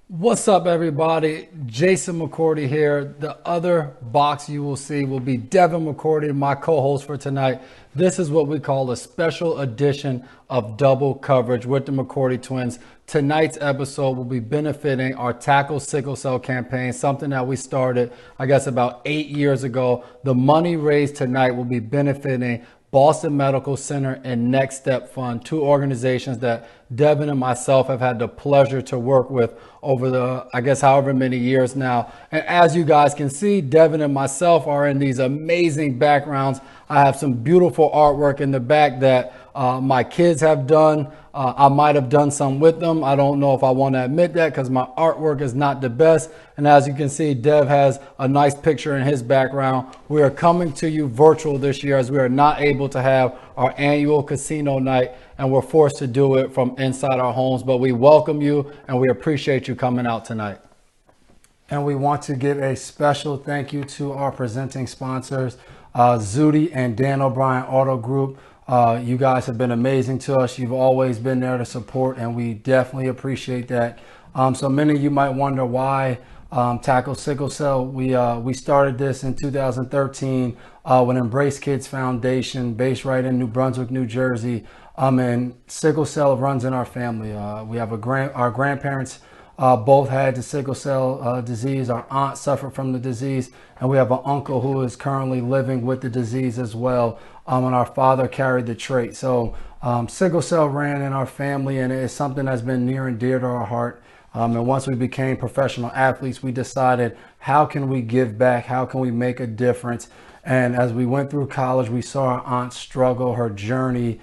What's up, everybody? Jason McCourty here. The other box you will see will be Devin McCourty, my co-host for tonight. This is what we call a special edition of double coverage with the McCourty twins. Tonight's episode will be benefiting our Tackle Sickle Cell campaign, something that we started, I guess, about 8 years ago. The money raised tonight will be benefiting Boston Medical Center and Next Step Fund, two organizations that Devin and myself have had the pleasure to work with over the, I guess, however many years now. And as you guys can see, Devin and myself are in these amazing backgrounds. I have some beautiful artwork in the back that my kids have done. I might have done some with them. I don't know if I want to admit that because my artwork is not the best. And as you can see, Dev has a nice picture in his background. We are coming to you virtual this year as we are not able to have our annual casino night, and we're forced to do it from inside our homes. But we welcome you and we appreciate you coming out tonight. And we want to give a special thank you to our presenting sponsors, Zudi and Dan O'Brien Auto Group. You guys have been amazing to us. You've always been there to support, and we definitely appreciate that. So many of you might wonder why Tackle Sickle Cell. We started this in 2013 with Embrace Kids Foundation, based right in New Brunswick, New Jersey. And Sickle Cell runs in our family. We have our grandparents both had the sickle cell disease. Our aunt suffered from the disease, and we have an uncle who is currently living with the disease as well. And our father carried the trait. So sickle cell ran in our family, and it's something that's been near and dear to our heart. And once we became professional athletes, we decided, how can we give back? How can we make a difference? And as we went through college, we saw our aunt struggle, her journey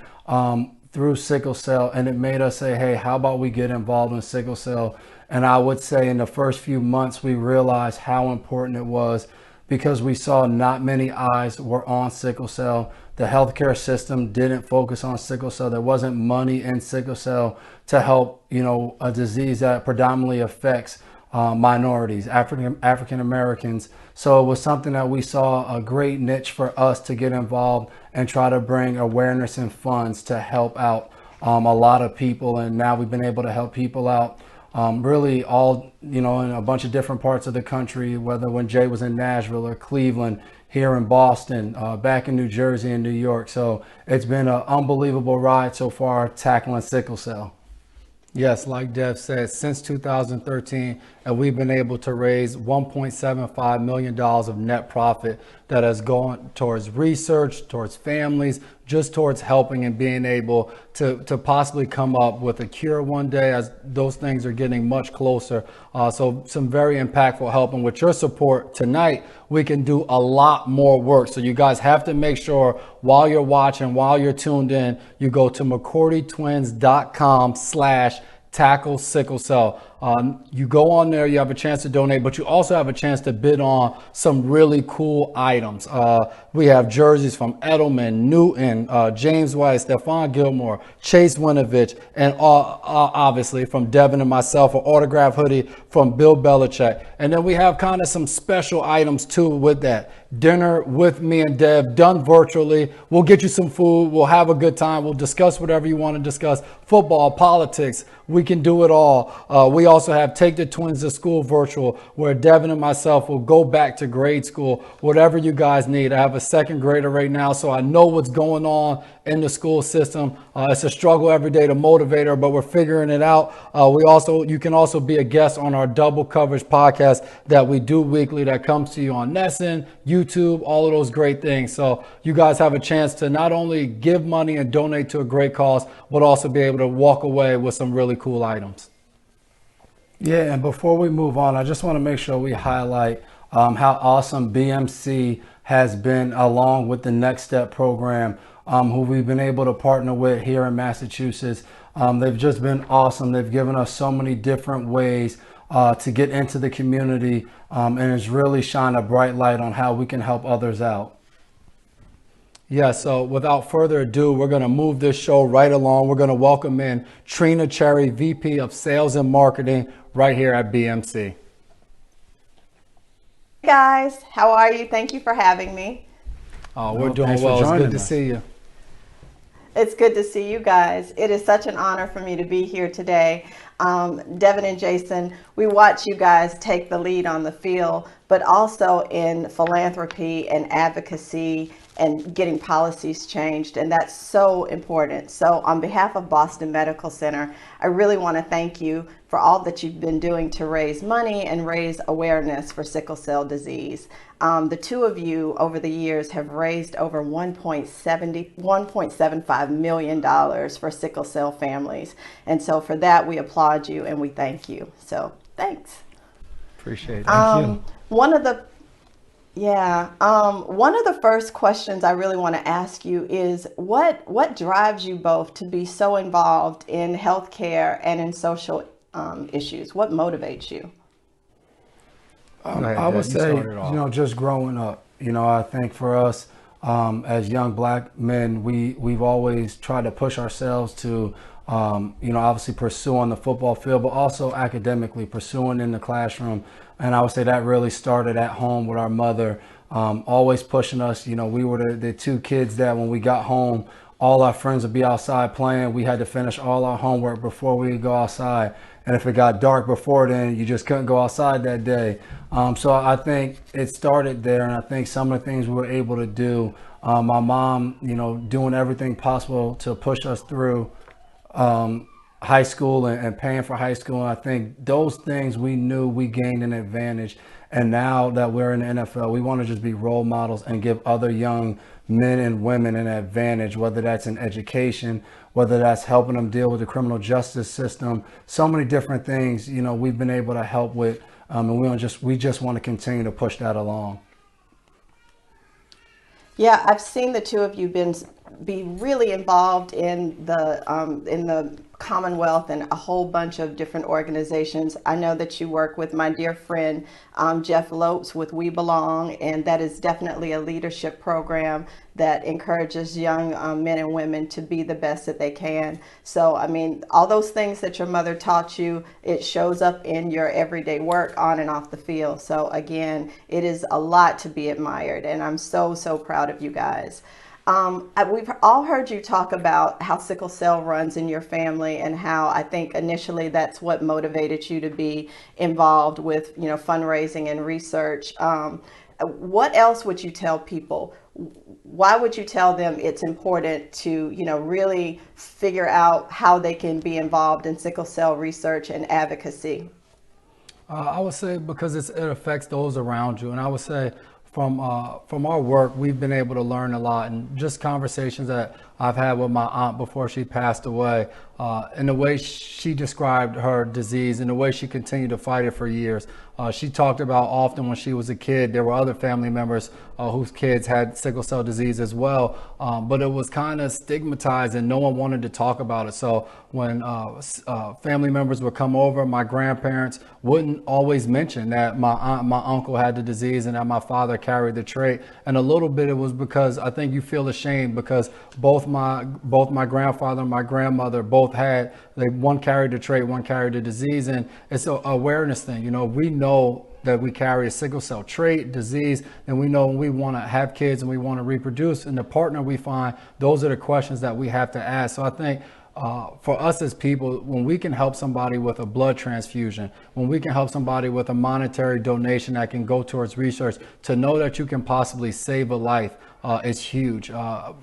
through sickle cell, and it made us say, hey, how about we get involved in sickle cell? And I would say in the first few months, we realized how important it was, because we saw not many eyes were on sickle cell. The healthcare system didn't focus on sickle cell. There wasn't money in sickle cell to help, a disease that predominantly affects minorities, African Americans. So it was something that we saw a great niche for us to get involved and try to bring awareness and funds to help out a lot of people. And now we've been able to help people out really all, in a bunch of different parts of the country, whether when Jay was in Nashville or Cleveland, here in Boston, back in New Jersey and New York. So it's been an unbelievable ride so far tackling sickle cell. Yes, like Dev said, since 2013, and we've been able to raise $1.75 million of net profit that has gone towards research, towards families, just towards helping and being able to possibly come up with a cure one day, as those things are getting much closer. So some very impactful help. And with your support tonight, we can do a lot more work. So you guys have to make sure while you're watching, while you're tuned in, you go to McCourtyTwins.com/tackle sickle cell. You go on there, you have a chance to donate, but you also have a chance to bid on some really cool items. We have jerseys from Edelman, Newton, James White, Stephon Gilmore, Chase Winovich, and obviously from Devin and myself, an autograph hoodie from Bill Belichick. And then we have kind of some special items too with that. Dinner with me and Dev, done virtually. We'll get you some food. We'll have a good time. We'll discuss whatever you want to discuss. Football, politics, we can do it all. We also have Take the Twins to School virtual, where Devin and myself will go back to grade school, whatever you guys need. I have a second grader right now, so I know what's going on in the school system. It's a struggle every day to motivate her, but we're figuring it out. You can also be a guest on our double coverage podcast that we do weekly, that comes to you on Nessun, YouTube, all of those great things. So you guys have a chance to not only give money and donate to a great cause, but also be able to walk away with some really cool items. Yeah, and before we move on, I just want to make sure we highlight how awesome BMC has been, along with the Next Step program, who we've been able to partner with here in Massachusetts. They've just been awesome. They've given us so many different ways to get into the community, and it's really shined a bright light on how we can help others out. Yeah, so without further ado, we're going to move this show right along. We're going to welcome in Trina Cherry, VP of Sales and Marketing, right here at BMC. Hey guys, how are you? Thank you for having me. We're doing well. It's good to see you. It's good to see you guys. It is such an honor for me to be here today. Devin and Jason, we watch you guys take the lead on the field, but also in philanthropy and advocacy and getting policies changed. And that's so important. So on behalf of Boston Medical Center, I really want to thank you for all that you've been doing to raise money and raise awareness for sickle cell disease. The two of you over the years have raised over $1.75 million for sickle cell families. And so for that, we applaud you and we thank you. So thanks. Appreciate it. Thank you. One of the first questions I really want to ask you is what drives you both to be so involved in healthcare and in social issues? What motivates you? Ahead, I would Dad. say, You start it off. just growing up, I think for us, as young black men, we've always tried to push ourselves to, obviously pursue on the football field, but also academically pursuing in the classroom. And I would say that really started at home with our mother, always pushing us. We were the two kids that when we got home, all our friends would be outside playing. We had to finish all our homework before we could go outside. And if it got dark before then, you just couldn't go outside that day. So I think it started there. And I think some of the things we were able to do, my mom, doing everything possible to push us through high school and paying for high school. And I think those things we knew we gained an advantage. And now that we're in the NFL, we want to just be role models and give other young men and women an advantage, whether that's in education, whether that's helping them deal with the criminal justice system, so many different things, we've been able to help with. And we just want to continue to push that along. Yeah, I've seen the two of you be really involved in the Commonwealth and a whole bunch of different organizations. I know that you work with my dear friend Jeff Lopes with We Belong, and that is definitely a leadership program that encourages young men and women to be the best that they can. So, I mean, all those things that your mother taught you, it shows up in your everyday work on and off the field. So again, it is a lot to be admired, and I'm so, so proud of you guys. We've all heard you talk about how sickle cell runs in your family and how I think initially that's what motivated you to be involved with, fundraising and research. What else would you tell people? Why would you tell them it's important to, really figure out how they can be involved in sickle cell research and advocacy? I would say because it affects those around you. And I would say from our work, we've been able to learn a lot, and just conversations that I've had with my aunt before she passed away, and the way she described her disease and the way she continued to fight it for years. She talked about often when she was a kid, there were other family members whose kids had sickle cell disease as well, but it was kind of stigmatized and no one wanted to talk about it. So when family members would come over, my grandparents wouldn't always mention that my aunt and my uncle had the disease and that my father carried the trait. And a little bit it was because I think you feel ashamed because both my grandfather and my grandmother both had, one carried the trait, one carried the disease, and it's an awareness thing. We know that we carry a sickle cell trait disease, and we know when we want to have kids and we want to reproduce and the partner we find, those are the questions that we have to ask. So I think for us as people, when we can help somebody with a blood transfusion, when we can help somebody with a monetary donation that can go towards research, to know that you can possibly save a life is huge.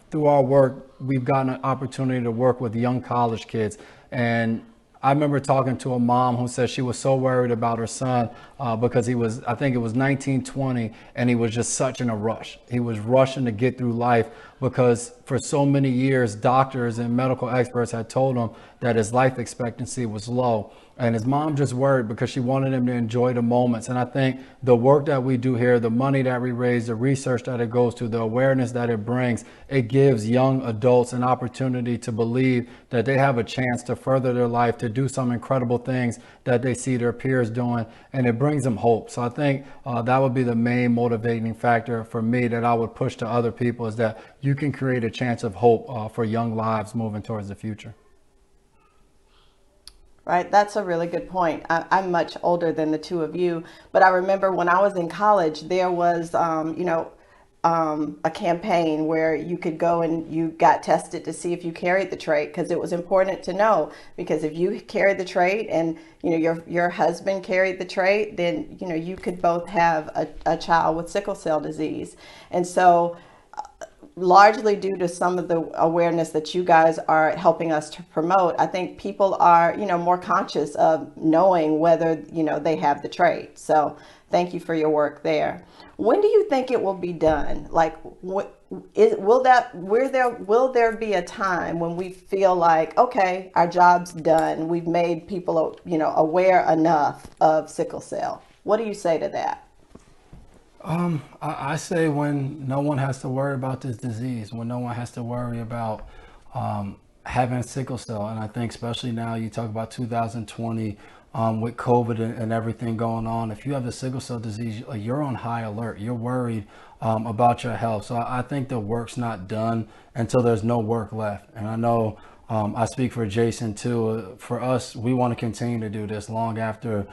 Through our work, we've gotten an opportunity to work with young college kids, and I remember talking to a mom who said she was so worried about her son because I think it was 1920, and he was just such in a rush. He was rushing to get through life because for so many years, doctors and medical experts had told him that his life expectancy was low. And his mom just worried because she wanted him to enjoy the moments. And I think the work that we do here, the money that we raise, the research that it goes to, the awareness that it brings, it gives young adults an opportunity to believe that they have a chance to further their life, to do some incredible things that they see their peers doing, and it brings them hope. So I think that would be the main motivating factor for me that I would push to other people, is that you can create a chance of hope for young lives moving towards the future. Right, that's a really good point. I'm much older than the two of you, but I remember when I was in college, there was, a campaign where you could go and you got tested to see if you carried the trait, because it was important to know, because if you carried the trait and your husband carried the trait, then you could both have a child with sickle cell disease. And so largely due to some of the awareness that you guys are helping us to promote, I think people are more conscious of knowing whether they have the trait. So thank you for your work there. When do you think it will be done? Like, will there be a time when we feel like, okay, our job's done, we've made people aware enough of sickle cell? What do you say to that? I say when no one has to worry about this disease, when no one has to worry about having sickle cell. And I think especially now, you talk about 2020 with COVID and everything going on. If you have the sickle cell disease, you're on high alert. You're worried about your health. So I think the work's not done until there's no work left. And I know I speak for Jason too. For us, we want to continue to do this long after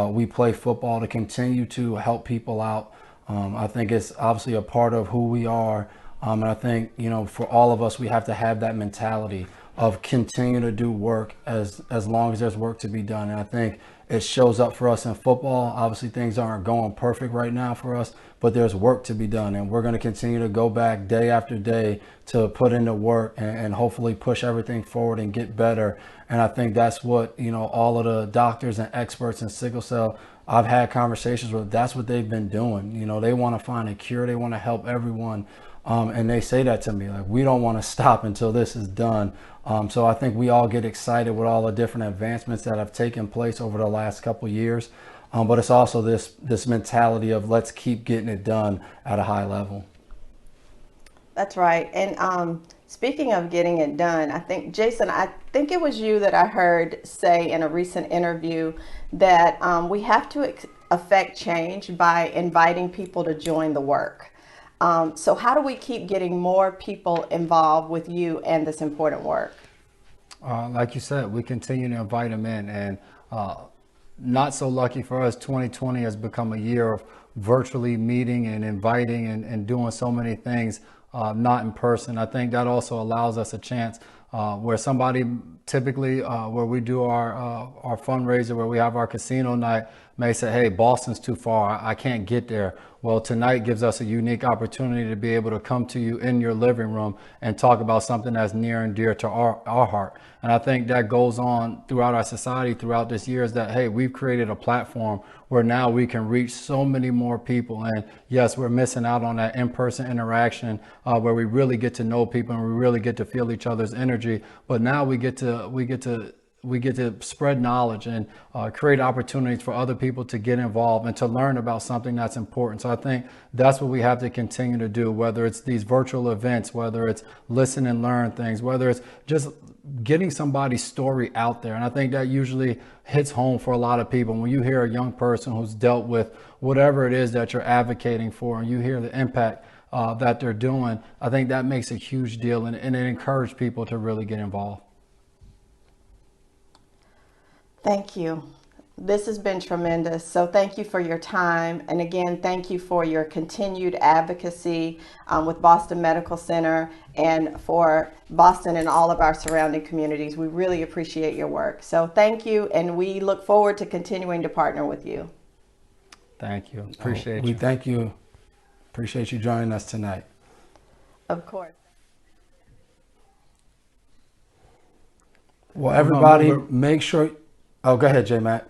we play football, to continue to help people out. I think it's obviously a part of who we are. And I think, for all of us, we have to have that mentality of continue to do work as long as there's work to be done. And I think it shows up for us in football. Obviously, things aren't going perfect right now for us, but there's work to be done. And we're going to continue to go back day after day to put in the work and hopefully push everything forward and get better. And I think that's what, all of the doctors and experts in sickle cell, I've had conversations with, that's what they've been doing. They want to find a cure. They want to help everyone. And they say that to me, like, we don't want to stop until this is done. So I think we all get excited with all the different advancements that have taken place over the last couple of years. But it's also this mentality of let's keep getting it done at a high level. That's right. And speaking of getting it done, I think, Jason, I think it was you that I heard say in a recent interview that we have to affect change by inviting people to join the work. So how do we keep getting more people involved with you and this important work? Like you said, we continue to invite them in, and not so lucky for us, 2020 has become a year of virtually meeting and inviting and doing so many things not in person. I think that also allows us a chance where somebody typically where we do our fundraiser, where we have our casino night, may say, hey, Boston's too far, I can't get there. Well, tonight gives us a unique opportunity to be able to come to you in your living room and talk about something that's near and dear to our heart. And I think that goes on throughout our society throughout this year, is that, hey, we've created a platform where now we can reach so many more people. And yes, we're missing out on that in-person interaction where we really get to know people and we really get to feel each other's energy. But now we get to spread knowledge and create opportunities for other people to get involved and to learn about something that's important. So I think that's what we have to continue to do, whether it's these virtual events, whether it's listen and learn things, whether it's just getting somebody's story out there. And I think that usually hits home for a lot of people. When you hear a young person who's dealt with whatever it is that you're advocating for, and you hear the impact that they're doing, I think that makes a huge deal, and it encourages people to really get involved. Thank you. This has been tremendous. So thank you for your time. And again, thank you for your continued advocacy with Boston Medical Center and for Boston and all of our surrounding communities. We really appreciate your work. So thank you. And we look forward to continuing to partner with you. Thank you. Appreciate you. We thank you. Appreciate you joining us tonight. Of course. Well, everybody, make sure. Oh, go ahead, J Mac.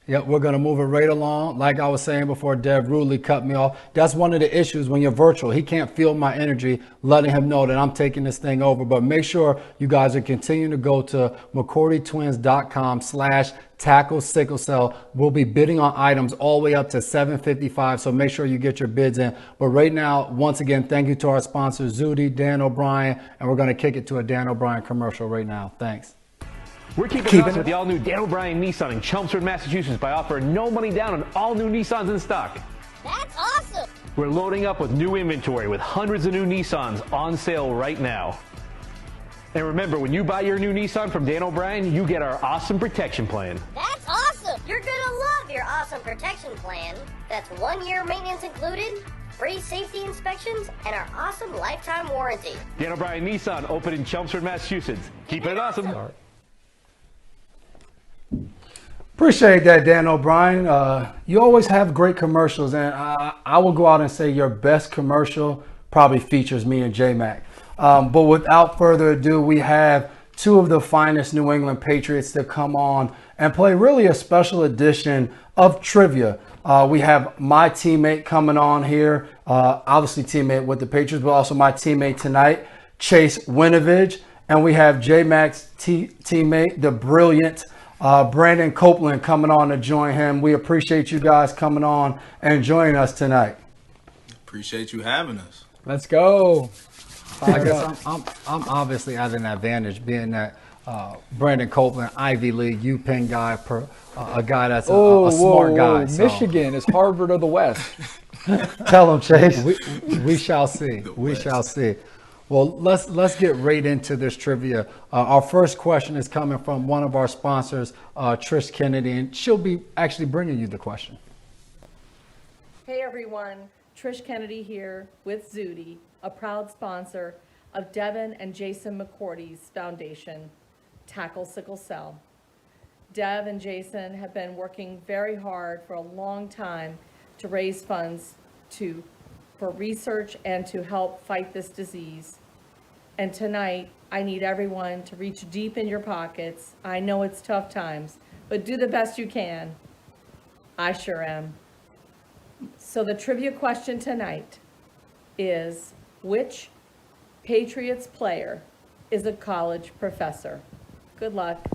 Yep, we're going to move it right along. Like I was saying before, Dev rudely cut me off. That's one of the issues when you're virtual. He can't feel my energy, letting him know that I'm taking this thing over. But make sure you guys are continuing to go to McCourtyTwins.com/tackle sickle cell. We'll be bidding on items all the way up to $7.55. So make sure you get your bids in. But right now, once again, thank you to our sponsors, Zudi, Dan O'Brien, and we're going to kick it to a Dan O'Brien commercial right now. Thanks. We're keeping up with the all-new Dan O'Brien Nissan in Chelmsford, Massachusetts by offering no money down on all new Nissans in stock. That's awesome! We're loading up with new inventory with hundreds of new Nissans on sale right now. And remember, when you buy your new Nissan from Dan O'Brien, you get our awesome protection plan. That's awesome! You're gonna love your awesome protection plan that's 1 year maintenance included, free safety inspections, and our awesome lifetime warranty. Dan O'Brien Nissan, open in Chelmsford, Massachusetts. Keep it awesome. Appreciate that, Dan O'Brien. You always have great commercials, and I will go out and say your best commercial probably features me and J-Mac. But without further ado, we have two of the finest New England Patriots to come on and play really a special edition of trivia. We have my teammate coming on here, obviously teammate with the Patriots, but also my teammate tonight, Chase Winovich. And we have J-Mac's teammate, the brilliant Brandon Copeland, coming on to join him. We appreciate you guys coming on and joining us tonight. Appreciate you having us. Let's go. I guess I'm obviously at an advantage being that Brandon Copeland, Ivy League, UPenn guy, a guy that's a smart guy. So. Michigan is Harvard of the West. Tell him, Chase. We shall see. We shall see. Well, let's get right into this trivia. Our first question is coming from one of our sponsors, Trish Kennedy, and she'll be actually bringing you the question. Hey everyone, Trish Kennedy here with Zudi, a proud sponsor of Devin and Jason McCourty's foundation, Tackle Sickle Cell. Dev and Jason have been working very hard for a long time to raise funds for research and to help fight this disease. And tonight, I need everyone to reach deep in your pockets. I know it's tough times, but do the best you can. I sure am. So the trivia question tonight is, which Patriots player is a college professor? Good luck.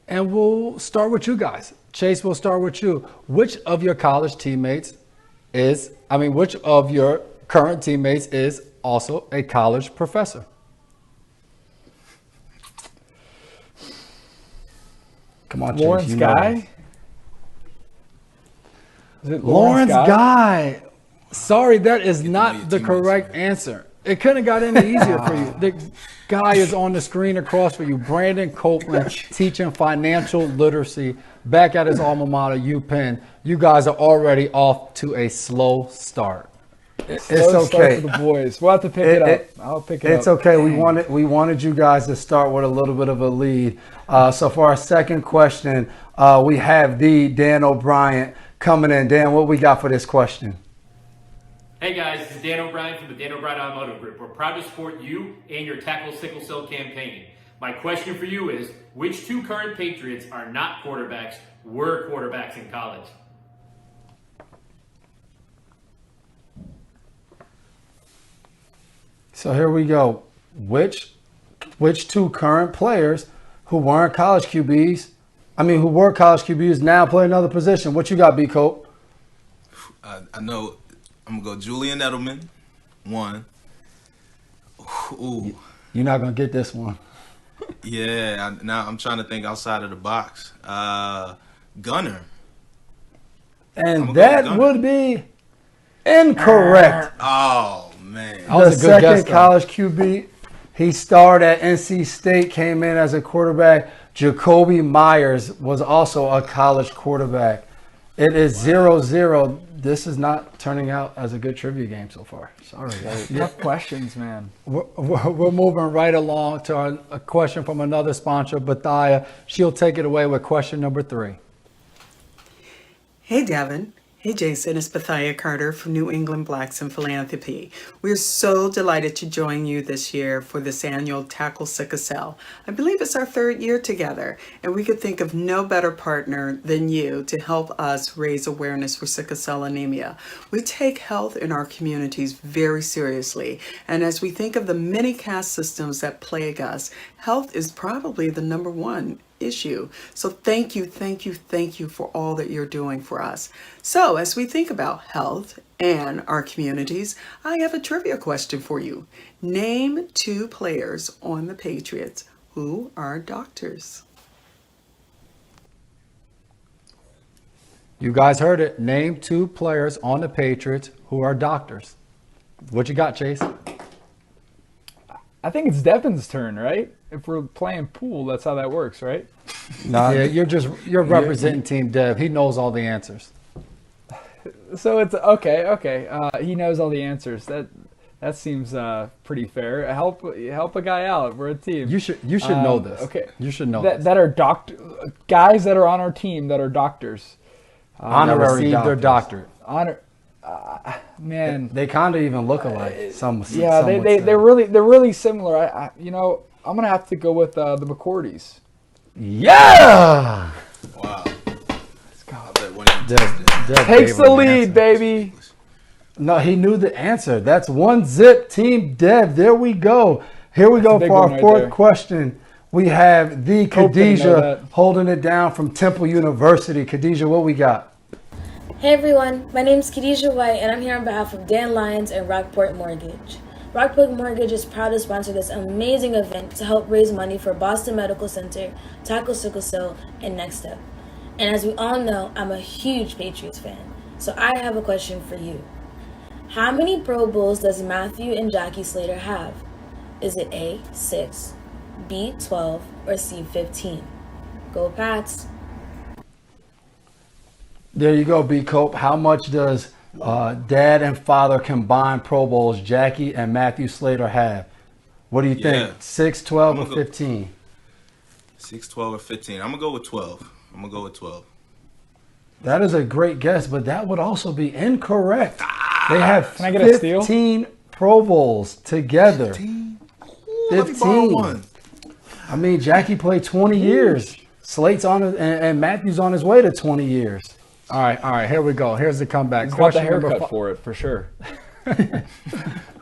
And we'll start with you guys. Chase, we'll start with you. Which of your college teammates which of your current teammates is also a college professor? Come on, Lawrence Chase. Guy? Is it Lawrence Guy. Sorry, that is not the teammates, correct answer. It couldn't have got any easier for you. The guy is on the screen across for you. Brandon Copeland, teaching financial literacy back at his alma mater, UPenn. You guys are already off to a slow start. It's Slow start okay. for the boys. We'll have to pick it up. I'll pick it up. It's okay. We wanted you guys to start with a little bit of a lead. So for our second question, we have the Dan O'Brien coming in. Dan, what we got for this question? Hey guys, this is Dan O'Brien from the Dan O'Brien Automotive Group. We're proud to support you and your Tackle Sickle Cell campaign. My question for you is, which two current Patriots are not quarterbacks, were quarterbacks in college? So here we go. Which two current players who weren't college QBs, who were college QBs now play another position? What you got, B. Cope? I know I'm going to go Julian Edelman, one. Ooh. You're not going to get this one. Yeah, now I'm trying to think outside of the box. Gunner. And that would be incorrect. Oh, man. That was The a good guess, second though. college QB, he starred at NC State, came in as a quarterback. Jacoby Myers was also a college quarterback. It is 0-0. This is not turning out as a good trivia game so far. Sorry. Tough questions, man. We're moving right along to a question from another sponsor, Bethia. She'll take it away with question number 3. Hey, Devin. Hey, Jason. It's Bethia Carter from New England Blacks in Philanthropy. We're so delighted to join you this year for this annual Tackle Sickle Cell. I believe it's our 3rd year together, and we could think of no better partner than you to help us raise awareness for sickle cell anemia. We take health in our communities very seriously, and as we think of the many caste systems that plague us, health is probably the number one issue. So thank you for all that you're doing for us. So as we think about health and our communities, I have a trivia question for you. Name 2 players on the Patriots who are doctors. You guys heard it. Name 2 players on the Patriots who are doctors. What you got, Chase? I think it's Devin's turn, right? If we're playing pool, that's how that works, right? Yeah, you're representing Team Dev. He knows all the answers. So it's okay. He knows all the answers. That seems pretty fair. Help a guy out. We're a team. You should know this. Okay, you should know this. that are guys that are on our team that are doctors. Honorary received their doctors. doctorate. Man, They kind of even look alike. Some would they're really similar. I'm gonna have to go with the McCourties. Yeah. Wow. Let's go. I bet one of you Dev Takes gave the him an lead, answer. baby. No, he knew the answer. That's 1-0 Team Dev. There we go. Here we go a big for our one right fourth there. question. We have the Hope didn't know Khadijah that. holding it down from Temple University. Khadijah, what we got? Hey everyone, my name is Khadijah White and I'm here on behalf of Dan Lyons and Rockport Mortgage. Rockport Mortgage is proud to sponsor this amazing event to help raise money for Boston Medical Center, Tackle Sickle Cell, and Next Step. And as we all know, I'm a huge Patriots fan, so I have a question for you. How many Pro Bowls does Matthew and Jackie Slater have? Is it A, 6, B, 12, or C, 15? Go Pats! There you go, B. Cope. How much does dad and father combined Pro Bowls Jackie and Matthew Slater have? What do you Yeah. think? 6, 12, I'm or gonna go- 15? 6, 12, or 15. I'm gonna go with 12. I'm gonna go with 12. That is a great guess, but that would also be incorrect. They have Can I get a steal? 15 Pro Bowls together. 15. Let me borrow 15. one. I mean, Jackie played 20 years. Slate's on it, and Matthew's on his way to 20 years. All right. Here we go. Here's the comeback. He's got the number haircut for it for sure.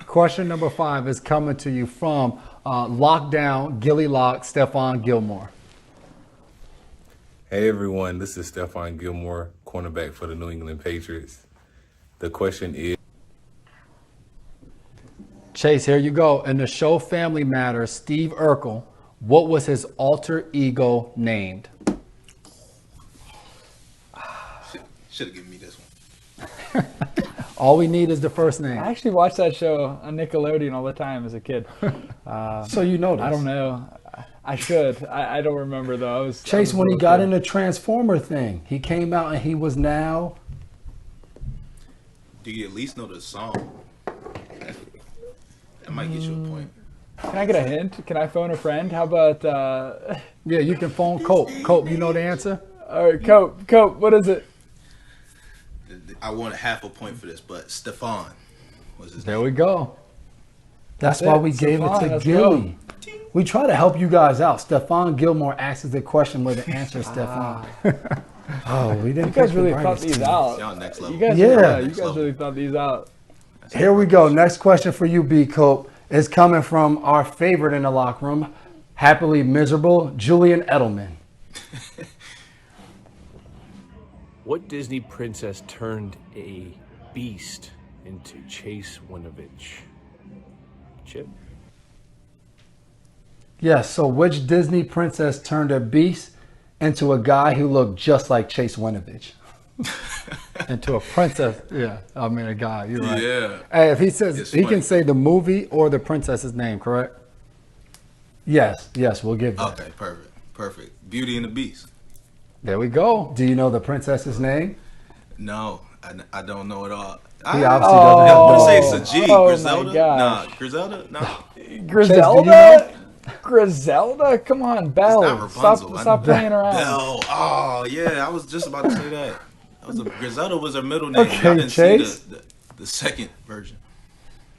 Question number 5 is coming to you from Lockdown Gilly Lock Stephon Gilmore. Hey everyone, this is Stephon Gilmore, cornerback for the New England Patriots. The question is, Chase, here you go. In the show Family Matters, Steve Urkel, what was his alter ego named? Should have given me this one. All we need is the first I name. actually watched that show on Nickelodeon all the time as a kid. So you know this. I don't know. I should. I don't remember though. I was Chase, a when he little got kid. in the Transformer thing, he came out and he was now. Do you at least know the song? That might get you a point. Can I get a hint? Can I phone a friend? How about? Yeah, you can phone Cope. Cope, you know the answer? All right, Cope. What is it? I want a half a point for this, but Stefan was his There name. we go. That's That's why it. we gave it Stephon, to let's Gilly. We try to help you guys out. Stephon Gilmore asks the question with the answer, Stephon. Oh, we didn't. You guys pick the really thought brightest these team. out. Y'all next level. You guys, Yeah. you guys really thought these out. Here we go. Next question for you, B. Cope, is coming from our favorite in the locker room, happily miserable, Julian Edelman. What Disney princess turned a beast into Chase Winovich? Chip? Yes. So, which Disney princess turned a beast into a guy who looked just like Chase Winovich? Into a princess. Yeah, I mean a guy. You're right. Yeah. Hey, if he says It's he funny. can say the movie or the princess's name, correct? Yes. We'll give that. Okay, perfect. Beauty and the Beast. There we go. Do you know the princess's name? No, I don't know at all. He obviously I doesn't was have gonna no. say it's a G. Oh, my Griselda? gosh. Nah, Griselda? No. Griselda? Griselda? Come on, It's Belle. not Rapunzel. Stop playing around. Belle. Oh, yeah, I was just about to say that. Griselda was her middle name. Okay, I didn't Chase. see the second version.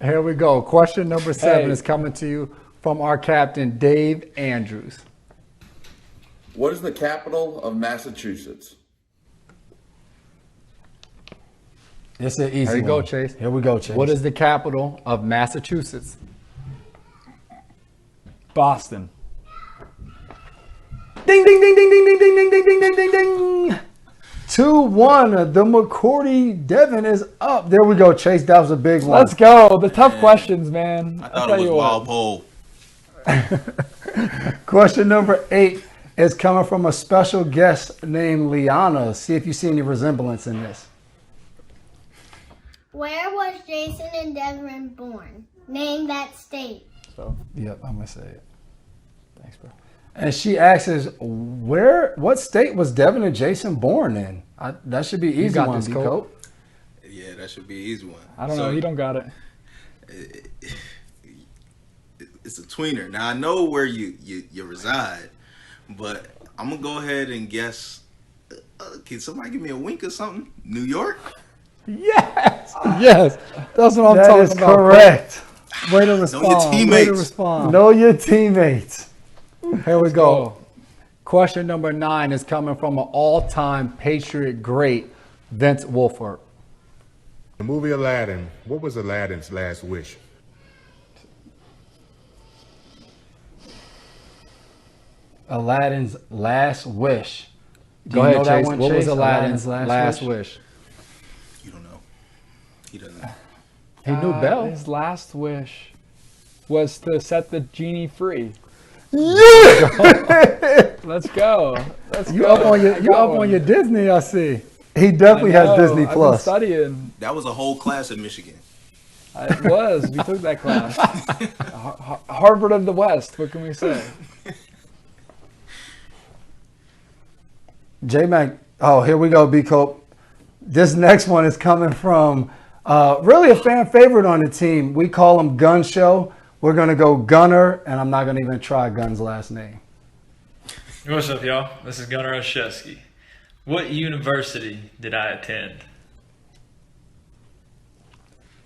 Here we go. Question number 7 Hey. is coming to you from our captain, Dave Andrews. What is the capital of Massachusetts? It's an easy There you go, one. Chase. Here we go, Chase. What is the capital of Massachusetts? Boston. Ding, ding, ding, ding, ding, ding, ding, ding, ding, ding, ding, ding, ding. 2-1. The McCourty Devon is up. There we go, Chase. That was a big one. Let's go. The tough questions, man. I I'll thought tell it was you Wild what. Pole. Question number 8 is coming from a special guest named Liana. See if you see any resemblance in this. Where was Jason and Devin born? Name that state. So, Yep, I'm going to say it. thanks, bro. And she asks, what state was Devin and Jason born in? That should be an easy one, B-Cope. Yeah, that should be an easy one. I don't know. You don't got it. It's a tweener. Now, I know where you reside, but I'm going to go ahead and guess. Can somebody give me a wink or something? New York? Yes. Yes. That's what I'm talking about. That is correct. Way to respond. Know your teammates. Way to respond. Know your teammates. Here we go. Question number 9 is coming from an all-time Patriot great, Vince Wilfork. The movie Aladdin. What was Aladdin's last wish? Aladdin's last wish. Go ahead, Chase. What was Aladdin's last wish? You don't know. He doesn't know. He knew Belle. His last wish was to set the genie free. Yeah! Let's go. You up on your Disney, I see. He definitely has Disney I've Plus. been studying. That was a whole class at Michigan. It was. We took that class. Harvard of the West. What can we say? J-Mac. Oh, here we go, B-Cope. This next one is coming from really a fan favorite on the team. We call him Gun Show. We're going to go Gunner, and I'm not going to even try Gun's last name. What's up, y'all? This is Gunnar Oshevsky. What university did I attend?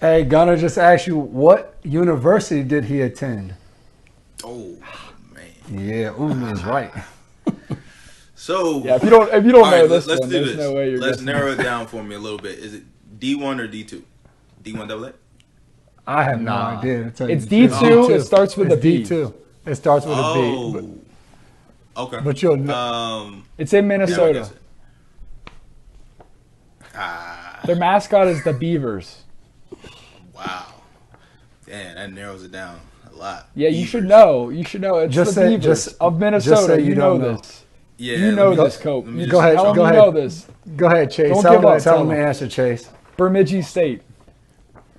Hey, Gunner just asked you, what university did he attend? Oh, man. Yeah, Uzma is right. So yeah, if you don't know this let's one, do there's this. no way you're. Let's narrow it down for me a little bit. Is it D1 or D2? D1 double A? I have no idea. It's D2. It starts with a B. D2. It starts with a B. Okay. But you'll know. It's in Minnesota. Their mascot is the Beavers. Wow. Damn, that narrows it down a lot. Yeah, you should know. You should know. It's the Beavers of Minnesota. Just say you know don't know. this. Yeah, you know this, Cope. Go ahead. Tell Go them ahead. you know this. Go ahead, Chase. Don't Tell give up. him the answer, Chase. Bemidji State.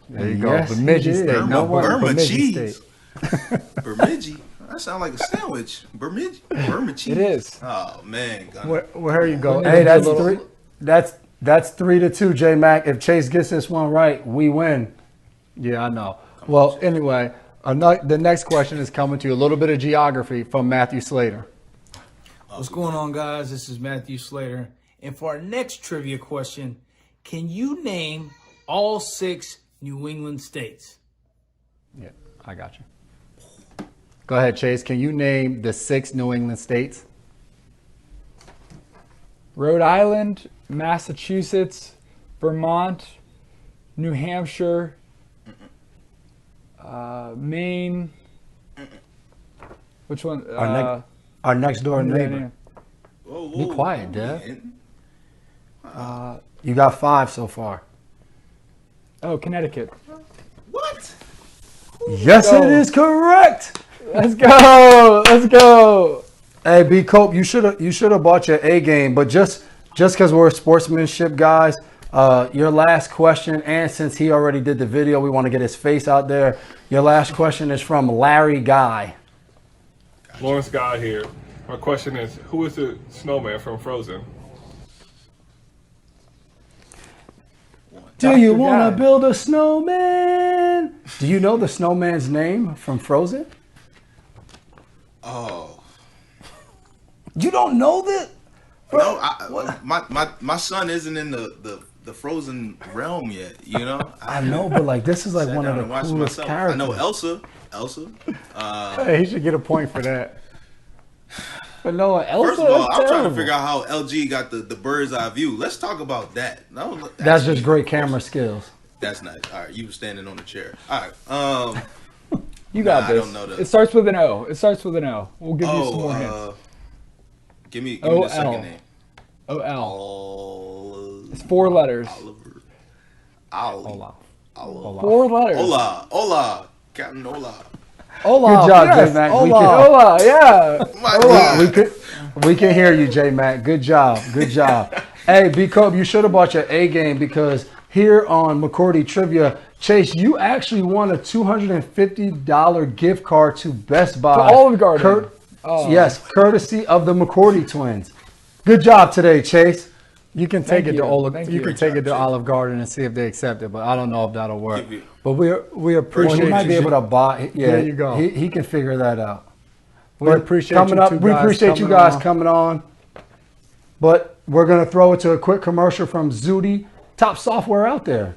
There you go. Yes, Bemidji State. No one. Burma Bemidji cheese. State. Bemidji? That sounds like a sandwich. Bemidji? Burma cheese? It is. Oh, man. Gunner. Well, here you go. Hey, that's three. That's 3-2, J Mac. If Chase gets this one right, we win. Yeah, I know. Well, anyway, the next question is coming to you. A little bit of geography from Matthew Slater. What's going on, guys? This is Matthew Slater. And for our next trivia question, can you name all 6 New England states? Yeah, I got you. Go ahead, Chase. Can you name the 6 New England states? Rhode Island, Massachusetts, Vermont, New Hampshire, Maine. Which one? Our next door neighbor. Be quiet, Dev. You got 5 so far. Oh, Connecticut. What? Yes, it is correct. Let's go. Let's go. Hey, B Cope, you should have bought your A game, but just because we're sportsmanship guys, your last question, and since he already did the video, we want to get his face out there. Your last question is from Larry Guy. Lawrence Guy here. My question is, who is the snowman from Frozen? Do you want to build a snowman? Do you know the snowman's name from Frozen? Oh. You don't know that? No, my son isn't in the Frozen realm yet, you know? I know, but like this is like one of the coolest characters. I know Elsa. Hey, he should get a point for that. But no, Elsa. First of all, is I'm trying terrible. to figure out how LG got the bird's eye view. Let's talk about that. No, That's just great camera skills. That's nice. All right, you were standing on the chair. All right. You got this. I don't know that. It starts with an O. It starts with an O. We'll give you some more hints. Give me the second name. O-L. It's 4 letters. Ola. 4 letters. Ola. Captain Ola. Hola. Good job, Yes, J-Mac. Hola, yeah. We can hear you, J-Mac. Good job. Good job. Hey, B-Cope, you should have bought your A game because here on McCourty Trivia, Chase, you actually won a $250 gift card to Best Buy. To Olive Garden. Yes, courtesy of the McCourty twins. Good job today, Chase. You can take it to Olive Garden and see if they accept it, but I don't know if that'll work. But we appreciate. Well, he might be able to buy. Yeah, there you go. He can figure that out. We appreciate coming up. We appreciate you guys coming on. But we're gonna throw it to a quick commercial from Zudi, top software out there.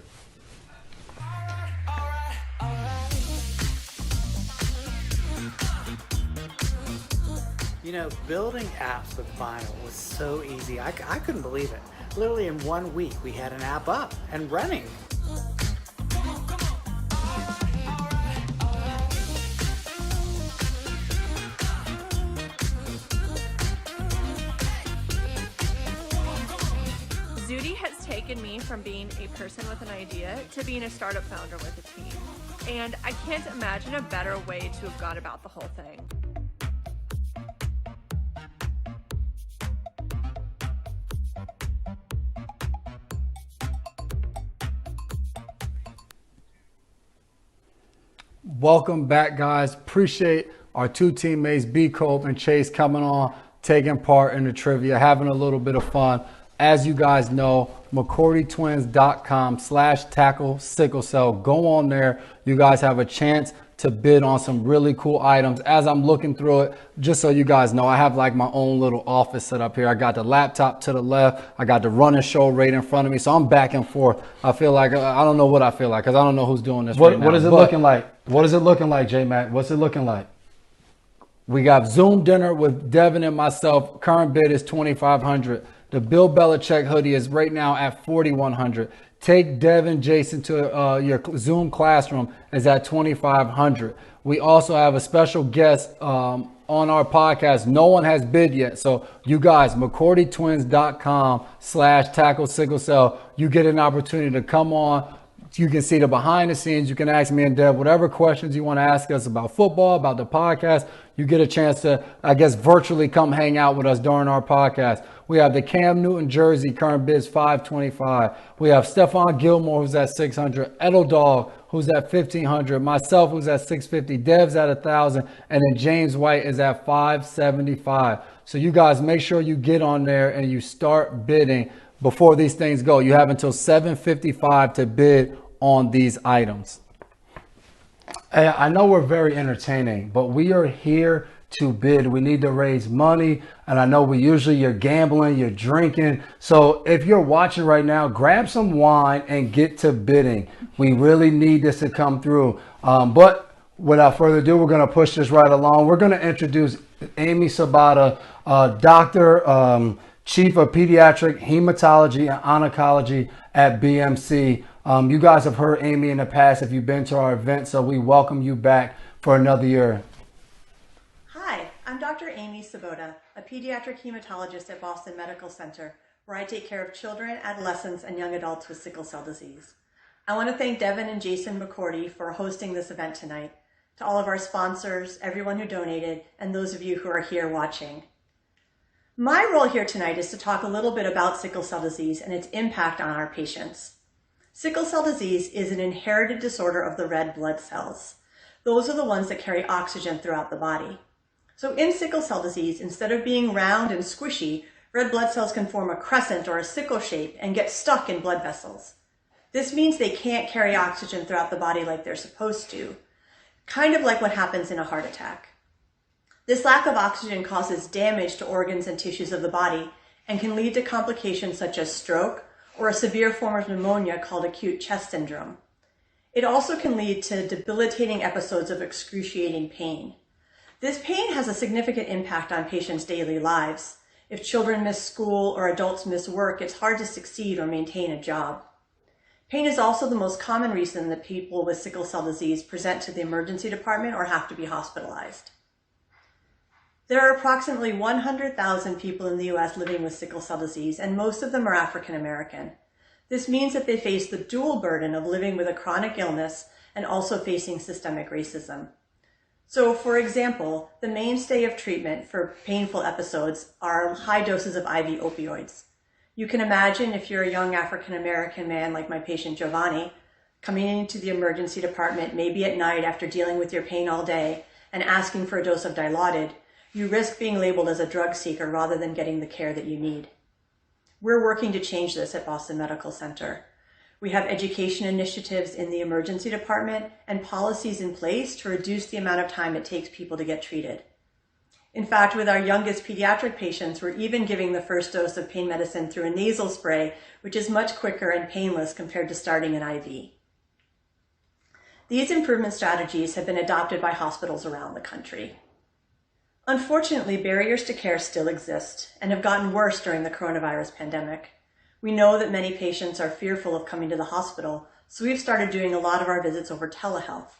You know, building apps with Vinyl was so easy. I couldn't believe it. Literally in 1 week, we had an app up and running. Zudi has taken me from being a person with an idea to being a startup founder with a team. And I can't imagine a better way to have gone about the whole thing. Welcome back, guys. Appreciate our two teammates, B. Cope and Chase, coming on, taking part in the trivia, having a little bit of fun. As you guys know, McCourtyTwins.com/tackle sickle cell. Go on there. You guys have a chance to bid on some really cool items. As I'm looking through it, just so you guys know, I have like my own little office set up here. I got the laptop to the left. I got the running show right in front of me. So I'm back and forth. I feel like, I don't know what I feel like because I don't know who's doing this right now. What is it looking like? What is it looking like, J-Mac? What's it looking like? We got Zoom dinner with Devin and myself. Current bid is $2,500. The Bill Belichick hoodie is right now at $4,100. Take Devin, Jason to your Zoom classroom is at $2,500. We also have a special guest on our podcast. No one has bid yet. So you guys, McCourtyTwins.com/tackle sickle cell. You get an opportunity to come on. You can see the behind the scenes. You can ask me and Dev whatever questions you want to ask us about football, about the podcast. You get a chance to, I guess, virtually come hang out with us during our podcast. We have the Cam Newton jersey, current bid is $525. We have Stephon Gilmore, who's at $600. Edel Dog, who's at $1,500. Myself, who's at $650. Dev's at $1,000. And then James White is at $575. So you guys make sure you get on there and you start bidding before these things go. You have until $755 to bid on these items. Hey, I know we're very entertaining, but we are here to bid. We need to raise money. And I know you're gambling, you're drinking. So if you're watching right now, grab some wine and get to bidding. We really need this to come through. But without further ado, we're going to push this right along. We're going to introduce Amy Sabata, Doctor, Chief of Pediatric Hematology and Oncology at BMC. You guys have heard Amy in the past if you've been to our event, so we welcome you back for another year. Hi, I'm Dr. Amy Sabota, a pediatric hematologist at Boston Medical Center, where I take care of children, adolescents, and young adults with sickle cell disease. I want to thank Devin and Jason McCourty for hosting this event tonight, to all of our sponsors, everyone who donated, and those of you who are here watching. My role here tonight is to talk a little bit about sickle cell disease and its impact on our patients. Sickle cell disease is an inherited disorder of the red blood cells. Those are the ones that carry oxygen throughout the body. So in sickle cell disease, instead of being round and squishy, red blood cells can form a crescent or a sickle shape and get stuck in blood vessels. This means they can't carry oxygen throughout the body like they're supposed to, kind of like what happens in a heart attack. This lack of oxygen causes damage to organs and tissues of the body and can lead to complications such as stroke or a severe form of pneumonia called acute chest syndrome. It also can lead to debilitating episodes of excruciating pain. This pain has a significant impact on patients' daily lives. If children miss school or adults miss work, it's hard to succeed or maintain a job. Pain is also the most common reason that people with sickle cell disease present to the emergency department or have to be hospitalized. There are approximately 100,000 people in the U.S. living with sickle cell disease, and most of them are African American. This means that they face the dual burden of living with a chronic illness and also facing systemic racism. So, for example, the mainstay of treatment for painful episodes are high doses of IV opioids. You can imagine if you're a young African American man like my patient Giovanni, coming into the emergency department maybe at night after dealing with your pain all day and asking for a dose of Dilaudid, You risk being labeled as a drug seeker rather than getting the care that you need. We're working to change this at Boston Medical Center. We have education initiatives in the emergency department and policies in place to reduce the amount of time it takes people to get treated. In fact, with our youngest pediatric patients, we're even giving the first dose of pain medicine through a nasal spray, which is much quicker and painless compared to starting an IV. These improvement strategies have been adopted by hospitals around the country. Unfortunately, barriers to care still exist and have gotten worse during the coronavirus pandemic. We know that many patients are fearful of coming to the hospital, so we've started doing a lot of our visits over telehealth.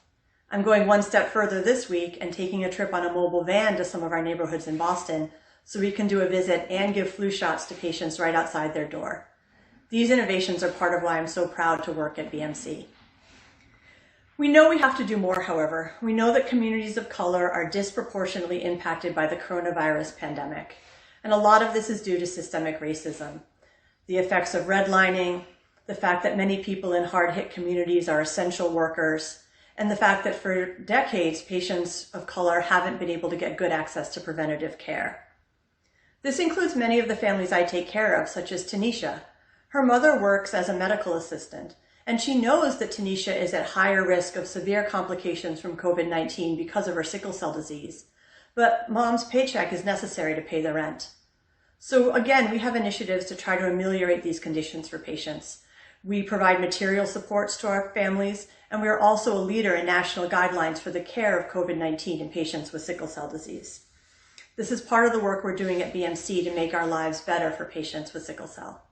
I'm going one step further this week and taking a trip on a mobile van to some of our neighborhoods in Boston so we can do a visit and give flu shots to patients right outside their door. These innovations are part of why I'm so proud to work at BMC. We know we have to do more, however. We know that communities of color are disproportionately impacted by the coronavirus pandemic, and a lot of this is due to systemic racism. The effects of redlining, the fact that many people in hard-hit communities are essential workers, and the fact that for decades, patients of color haven't been able to get good access to preventative care. This includes many of the families I take care of, such as Tanisha. Her mother works as a medical assistant, and she knows that Tanisha is at higher risk of severe complications from COVID-19 because of her sickle cell disease. But mom's paycheck is necessary to pay the rent. So again, we have initiatives to try to ameliorate these conditions for patients. We provide material supports to our families, and we are also a leader in national guidelines for the care of COVID-19 in patients with sickle cell disease. This is part of the work we're doing at BMC to make our lives better for patients with sickle cell.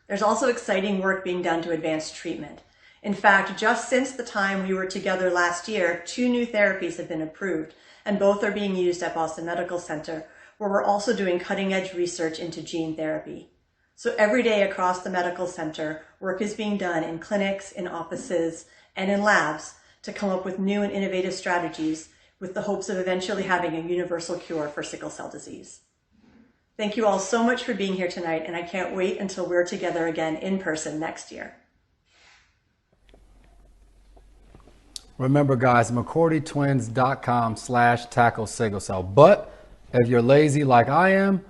There's also exciting work being done to advance treatment. In fact, just since the time we were together last year, 2 new therapies have been approved, and both are being used at Boston Medical Center, where we're also doing cutting-edge research into gene therapy. So every day across the medical center, work is being done in clinics, in offices, and in labs to come up with new and innovative strategies with the hopes of eventually having a universal cure for sickle cell disease. Thank you all so much for being here tonight, and I can't wait until we're together again in person next year. Remember, guys, McCourtyTwins.com/tackle sickle cell. But if you're lazy like I am,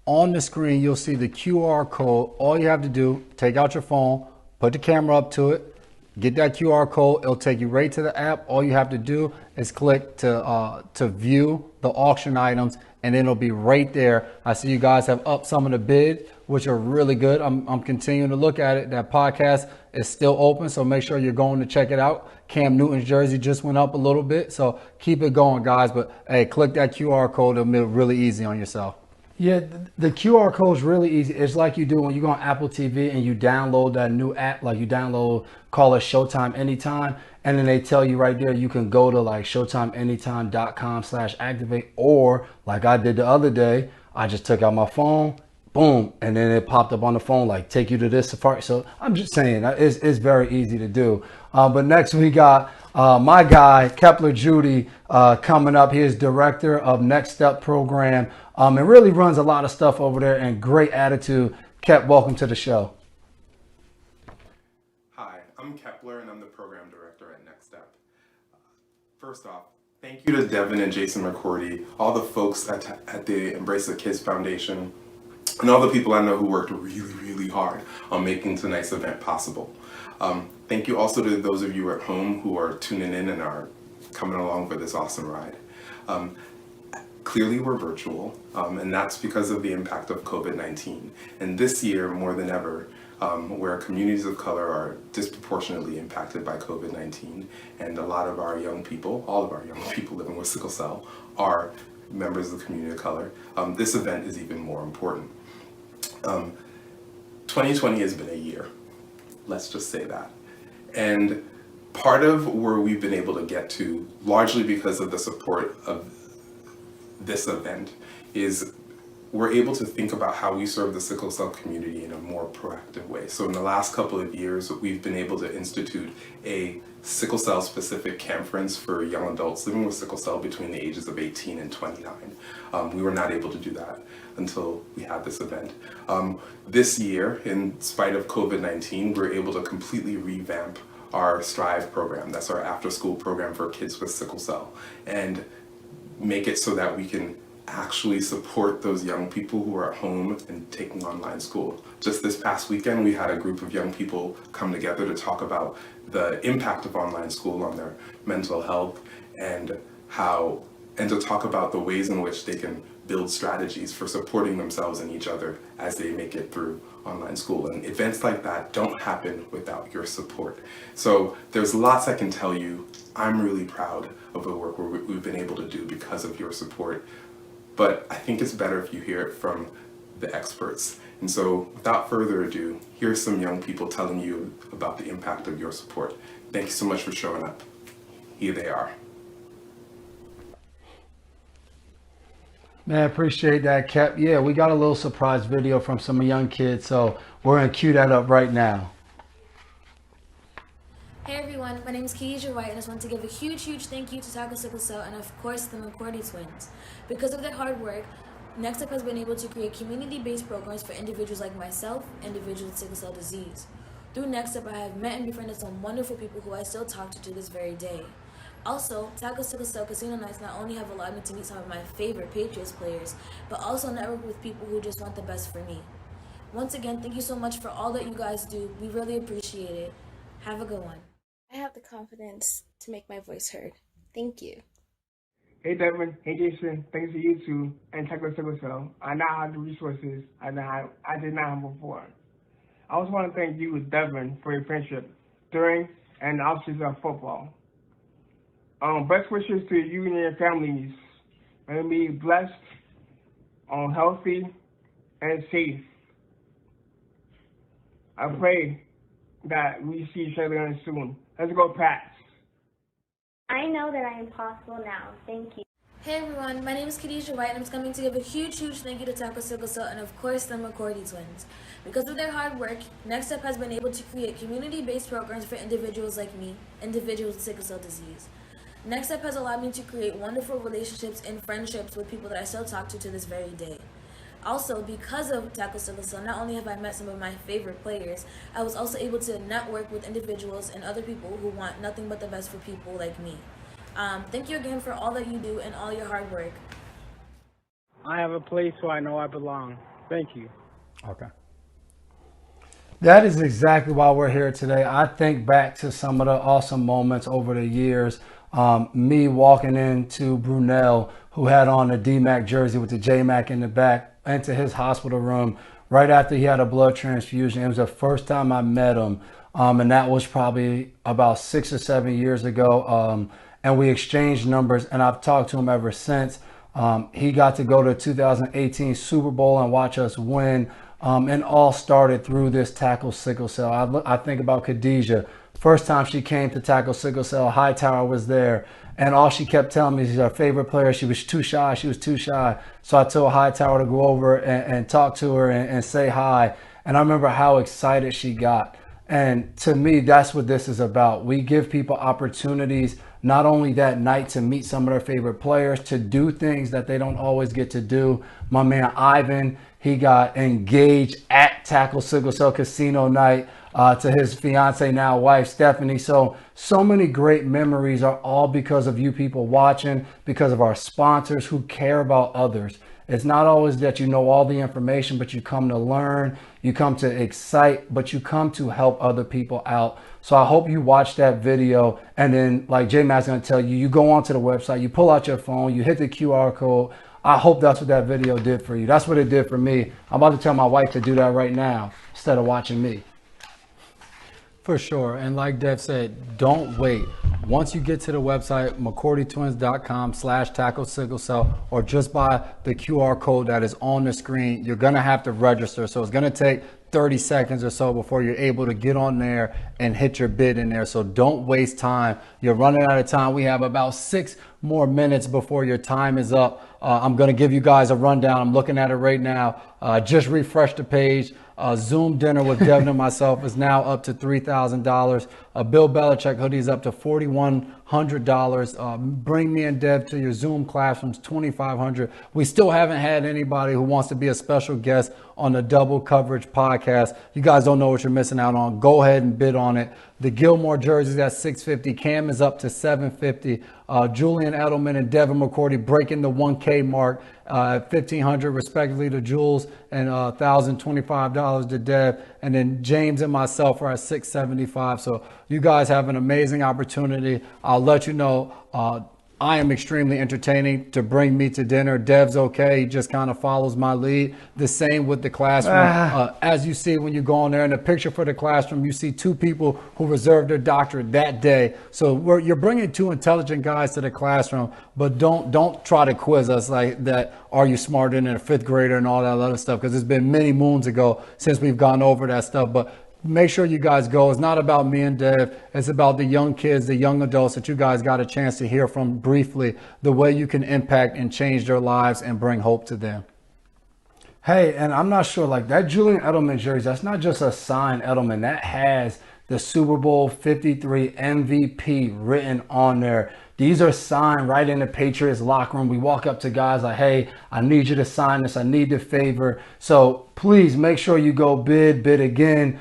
on the screen you'll see the QR code. All you have to do, take out your phone, put the camera up to it, get that QR code. It'll take you right to the app. All you have to do is click to view the auction items, and then it'll be right there. I see you guys have up some of the bids, which are really good. I'm continuing to look at it. That podcast is still open, so make sure you're going to check it out. Cam Newton's jersey just went up a little bit, so keep it going, guys. But hey, click that QR code. It'll make it really easy on yourself. Yeah, the QR code is really easy. It's like you do when you go on Apple TV and you download that new app, like you download, call it Showtime Anytime, and then they tell you right there, you can go to like showtimeanytime.com/activate, or like I did the other day, I just took out my phone, boom, and then it popped up on the phone, like take you to this Safari. So I'm just saying, it's very easy to do. But next we got my guy, Kepler Judy, coming up. He is director of Next Step program, and really runs a lot of stuff over there, and great attitude. Kep, welcome to the show. Hi, I'm Kepler, and I'm the program director at Next Step. First off, thank you to Devin and Jason McCourty, all the folks at the Embrace the Kids Foundation, and all the people I know who worked really, really hard on making tonight's event possible. Thank you also to those of you at home who are tuning in and are coming along for this awesome ride. Clearly we're virtual, and that's because of the impact of COVID-19. And this year, more than ever, where communities of color are disproportionately impacted by COVID-19, and a lot of our young people, all of our young people living with sickle cell, are members of the community of color, this event is even more important. 2020 has been a year. Let's just say that. And part of where we've been able to get to, largely because of the support of this event, is we're able to think about how we serve the sickle cell community in a more proactive way. So in the last couple of years, we've been able to institute a sickle cell specific conference for young adults living with sickle cell between the ages of 18 and 29. We were not able to do that until we had this event. This year, in spite of COVID-19, we're able to completely revamp our Strive program. That's our after school program for kids with sickle cell, and make it so that we can actually support those young people who are at home and taking online school. Just this past weekend, we had a group of young people come together to talk about the impact of online school on their mental health and to talk about the ways in which they can build strategies for supporting themselves and each other as they make it through online school. And events like that don't happen without your support. So there's lots I can tell you. I'm really proud of the work we've been able to do because of your support. But I think it's better if you hear it from the experts. And so without further ado, here's some young people telling you about the impact of your support. Thank you so much for showing up. Here they are. Man, appreciate that, Cap. Yeah, we got a little surprise video from some young kids, so we're going to cue that up right now. Hey everyone, my name is Keisha White, and I just want to give a huge thank you to Tackle Sickle Cell and of course the McCourty twins. Because of their hard work, Next Up has been able to create community-based programs for individuals like myself, individuals with sickle cell disease. Through Next Up, I have met and befriended some wonderful people who I still talk to this very day. Also, Tackle Sickle Cell Casino Nights not only have allowed me to meet some of my favorite Patriots players, but also network with people who just want the best for me. Once again, thank you so much for all that you guys do. We really appreciate it. Have a good one. I have the confidence to make my voice heard. Thank you. Hey Devin, hey Jason, thanks to you two and Sickle Cell. I now have the resources I did not have before. I also want to thank you, Devin, for your friendship during and the off-season of football. Best wishes to you and your families. May you be blessed, healthy, and safe. I pray that we see each other soon. Let's go, Pats. I know that I am possible now. Thank you. Hey everyone, my name is Khadijah White, and I'm coming to give a huge thank you to Tackle Sickle Cell and of course the McCourty twins. Because of their hard work, Next Up has been able to create community-based programs for individuals like me, individuals with sickle cell disease. Next Up has allowed me to create wonderful relationships and friendships with people that I still talk to this very day. Also, because of Tackle Sickle Cell, not only have I met some of my favorite players, I was also able to network with individuals and other people who want nothing but the best for people like me. Thank you again for all that you do and all your hard work. I have a place where I know I belong. Thank you. Okay. That is exactly why we're here today. I think back to some of the awesome moments over the years. Me walking into Brunel, who had on a D-Mac jersey with the J-Mac in the back, into his hospital room right after he had a blood transfusion. It was the first time I met him. And that was probably about 6 or 7 years ago. And we exchanged numbers, and I've talked to him ever since. He got to go to 2018 Super Bowl and watch us win. And all started through this Tackle Sickle Cell. I think about Khadijah. First time she came to Tackle Sickle Cell, Hightower was there. And all she kept telling me is her favorite player. She was too shy. So I told Hightower to go over and talk to her and say hi. And I remember how excited she got. And to me, that's what this is about. We give people opportunities, not only that night to meet some of their favorite players, to do things that they don't always get to do. My man Ivan, he got engaged at Tackle Sickle Cell Casino Night to his fiance, now wife, Stephanie. So many great memories are all because of you people watching, because of our sponsors who care about others. It's not always that you know all the information, but you come to learn, you come to excite, but you come to help other people out. So I hope you watch that video, and then like J-Matt's gonna tell you, you go onto the website, you pull out your phone, you hit the QR code. I hope that's what that video did for you. That's what it did for me. I'm about to tell my wife to do that right now instead of watching me. For sure. And like Dev said, don't wait. Once you get to the website, McCourtyTwins.com/tackle sickle cell, or just by the QR code that is on the screen, you're going to have to register. So it's going to take 30 seconds or so before you're able to get on there and hit your bid in there. So don't waste time. You're running out of time. We have about 6 more minutes before your time is up. I'm going to give you guys a rundown. I'm looking at it right now. Just refresh the page. Zoom dinner with Devin and myself is now up to $3,000. Bill Belichick hoodie is up to $4,100. Bring me and Dev to your Zoom classrooms, $2,500. We still haven't had anybody who wants to be a special guest on the Double Coverage podcast. You guys don't know what you're missing out on. Go ahead and bid on it. The Gilmore jerseys at $650. Cam is up to $750. Julian Edelman and Devin McCourty breaking the 1K mark at $1,500 respectively to Jules and $1,025 to Dev. And then James and myself are at $675. So you guys have an amazing opportunity. I'll let you know. I am extremely entertaining to bring me to dinner. Dev's okay. He just kind of follows my lead. The same with the classroom. As you see when you go on there in the picture for the classroom, you see two people who reserved their doctorate that day. So you're bringing two intelligent guys to the classroom, but don't try to quiz us like that. Are you smarter than a fifth grader and all that other stuff? Because it's been many moons ago since we've gone over that stuff. But make sure you guys go. It's not about me and Dev. It's about the young kids, the young adults that you guys got a chance to hear from briefly, the way you can impact and change their lives and bring hope to them. Hey, and I'm not sure, like that Julian Edelman jersey, that's not just a signed Edelman. That has the Super Bowl 53 MVP written on there. These are signed right in the Patriots locker room. We walk up to guys like, hey, I need you to sign this. I need the favor. So please make sure you go bid again.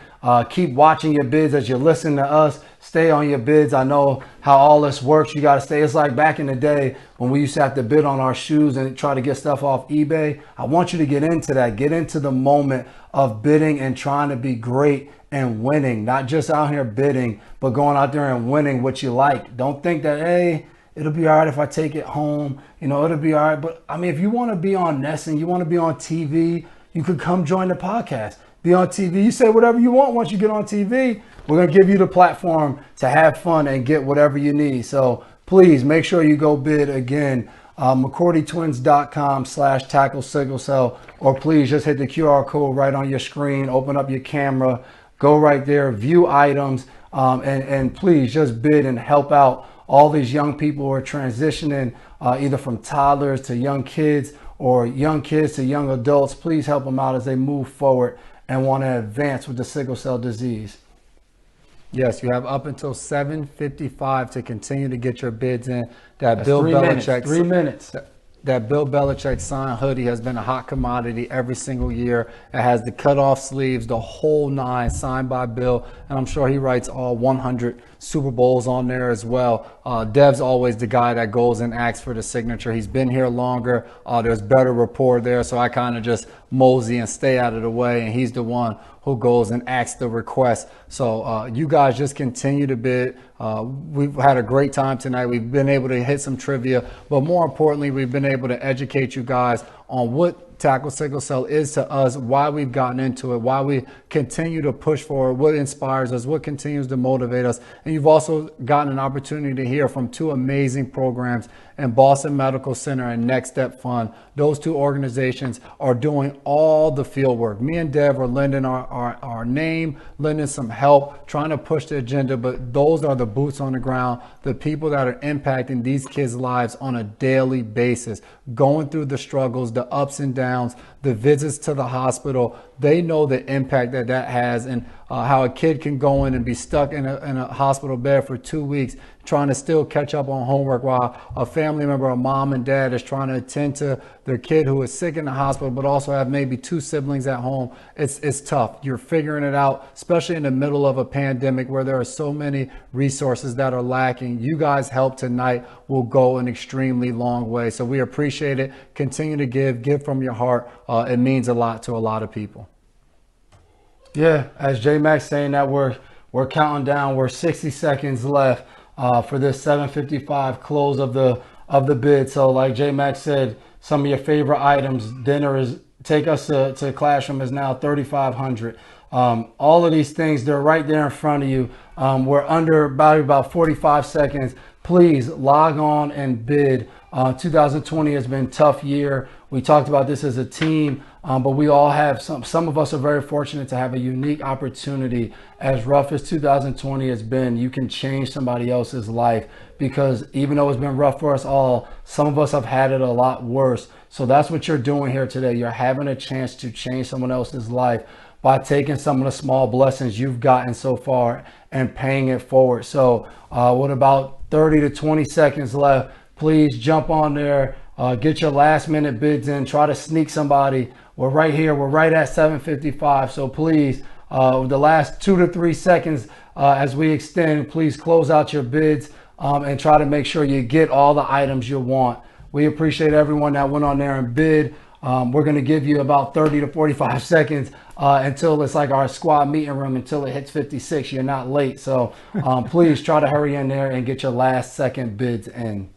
Keep watching your bids as you listen to us. Stay on your bids. I know how all this works. You got to stay. It's like back in the day when we used to have to bid on our shoes and try to get stuff off eBay. I want you to get into that. Get into the moment of bidding and trying to be great and winning. Not just out here bidding, but going out there and winning what you like. Don't think that, hey, it'll be all right if I take it home. You know, it'll be all right. But I mean, if you want to be on Nesson, you want to be on TV, you could come join the podcast. Be on TV. You say whatever you want once you get on TV. We're going to give you the platform to have fun and get whatever you need. So please make sure you go bid again. McCourtyTwins.com/tackle sickle cell, or please just hit the QR code right on your screen. Open up your camera. Go right there. View items. And please just bid and help out all these young people who are transitioning either from toddlers to young kids or young kids to young adults. Please help them out as they move forward and want to advance with the sickle cell disease. Yes, you have up until 7:55 to continue to get your bids in. That's Bill Belichick. 3 minutes. That Bill Belichick signed hoodie has been a hot commodity every single year. It has the cutoff sleeves, the whole nine, signed by Bill, and I'm sure he writes all 100 Super Bowls on there as well. Dev's always the guy that goes and asks for the signature. He's been here longer. There's better rapport there, so I kind of just mosey and stay out of the way, and he's the one who goes and asks the request. So you guys just continue to bid. We've had a great time tonight. We've been able to hit some trivia, but more importantly, we've been able to educate you guys on what Tackle Sickle Cell is to us, why we've gotten into it, why we continue to push forward, what inspires us, what continues to motivate us. And you've also gotten an opportunity to hear from two amazing programs in Boston Medical Center and Next Step Fund. Those two organizations are doing all the field work. Me and Dev are lending our name, lending some help, trying to push the agenda, but those are the boots on the ground, the people that are impacting these kids' lives on a daily basis, going through the struggles, the ups and downs, the visits to the hospital. They know the impact that has, and how a kid can go in and be stuck in a hospital bed for 2 weeks trying to still catch up on homework while a family member, a mom and dad, is trying to attend to their kid who is sick in the hospital, but also have maybe two siblings at home. It's tough. You're figuring it out, especially in the middle of a pandemic where there are so many resources that are lacking. You guys' help tonight will go an extremely long way. So we appreciate it. Continue to give from your heart. It means a lot to a lot of people. Yeah, as J Max saying that we're counting down. We're 60 seconds left for this 7:55 close of the bid. So like J Max said, some of your favorite items, dinner is take us to classroom is now $3,500. All of these things, they're right there in front of you. We're under about 45 seconds. Please log on and bid. 2020 has been a tough year. We talked about this as a team, but we all have some of us are very fortunate to have a unique opportunity. As rough as 2020 has been, you can change somebody else's life, because even though it's been rough for us all, some of us have had it a lot worse. So that's what you're doing here today. You're having a chance to change someone else's life by taking some of the small blessings you've gotten so far and paying it forward. So with about 30 to 20 seconds left, please jump on there, Get your last minute bids in. Try to sneak somebody. We're right here. We're right at 7:55. So please, the last 2 to 3 seconds as we extend, please close out your bids and try to make sure you get all the items you want. We appreciate everyone that went on there and bid. We're going to give you about 30 to 45 seconds until it's like our squad meeting room until it hits 56. You're not late. So please try to hurry in there and get your last second bids in.